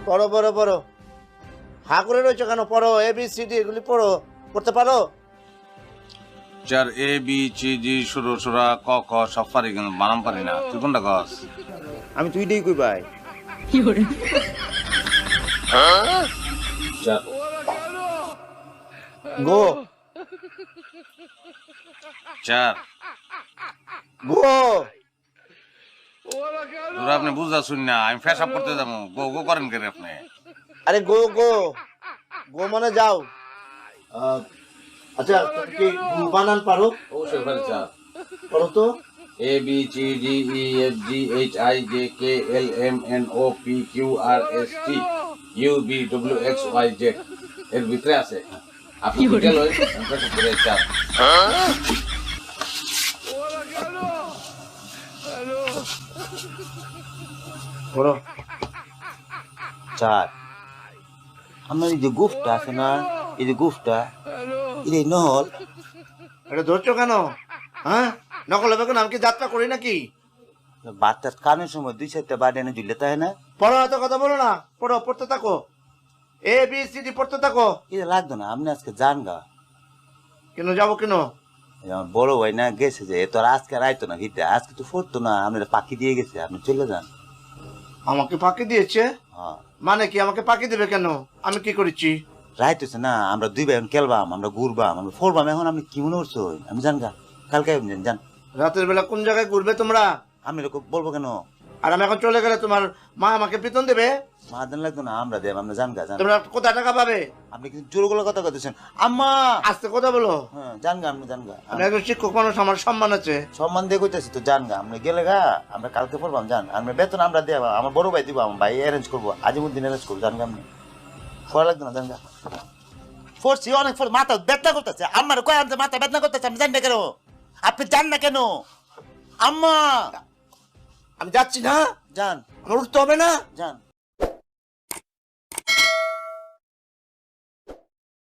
পড়ো পড়ো পড়ো, হা করে রয়েছো কেন? পড়ো, ABCD এগুলি পড়ো, পড়তে পারো? চার এ বি সি জি শুরু সুরা ক খ সব পারি কিন্তু বানাম পারি না। তুই কোনটা কস? আমি তুইটাই কই ভাই। চার গো চার গো তোরা আপনি বুঝা শুন না, আমি ফেসাব করতে যাবো। গো গো করেন কে রে আপনি? আরে গো গো গো মানে যাও। আচ্ছা তুমি কি বানান পারো? অবশ্যই পারি চার। পড়ো তো। A B C D E F G H I J K L M N O P Q R S T U V W X Y Z এর ভিতরে আছে। আপনি গেল চার। পড়ো। চার আমার এই যে গুফটা আছে না, এই যে গুফটা এই নহল এটা ধরছো কেন? হ্যাঁ, নকল হবে কেন? আমি কি যাত্রা করি নাকি? বাচ্চার কানের সময় 2-4টা বাড়ি এনে ঝুলে তাই না, পড়ো, এত কথা বলো না, পড়ো, পড়তে থাকো, ABCD পড়তে থাকো। এটা লাগতো না। আপনি আজকে যান গা, কেন যাবো কেন? আমার বড় ভাই না গেছে যে তো আর আজকে আর আইতো না ভিতরে, আজকে তো ফোরতো না, আপনার পাখি দিয়ে গেছে, আপনি চলে যান। আমাকে ফাঁকি দিয়েছে? হ্যাঁ মানে কি আমাকে ফাঁকি দেবে কেন? আমি কি করেছি? রাইত হচ্ছে না, আমরা দুই ভাই এখন খেলবাম, আমরা ঘুরবাম, আমরা ফোরবাম। এখন আপনি কি মনে করছো? আমি জান গা, কালকে যান। রাতের বেলা কোন জায়গায় ঘুরবে তোমরা? আমি এরকম বলবো কেন? আর আমি এখন চলে গেলে তোমার মা আমাকে বেতন দেবে? মাহাদান লাগতো না, আমরা দেব, আমরা জান গা জান। তোমরা কোথায় টাকা পাবে? আপনি কিন্তু জোরগুলো কথা কইতেছেন আম্মা। আস্তে কথা বলো। হ্যাঁ জান গা, আপনি জান গা। আমি একজন শিক্ষক মানুষ, আমার সম্মান আছে। সম্মান দিয়ে কইতেছি তো, জান গা। আমরা গেলে গা, আমরা কালকে পড়বাম, জান। আমরা বেতন আমরা দেব, আমার বড় ভাই দিব, আমার ভাই অ্যারেঞ্জ করবো, আজিমুদ্দিন অ্যারেঞ্জ করবো, জান গা। আপনি ফোরা লাগতো না, জান গা। ফোরছি অনেক ফোর, মাথা ব্যথা করতেছে। আমার কয় আমি মাথা ব্যথা করতেছে, আমি জান না কেন? আপনি জান না কেন? আম্মা আমি যাচ্ছি না, জান, আমার উঠতে হবে না। জান।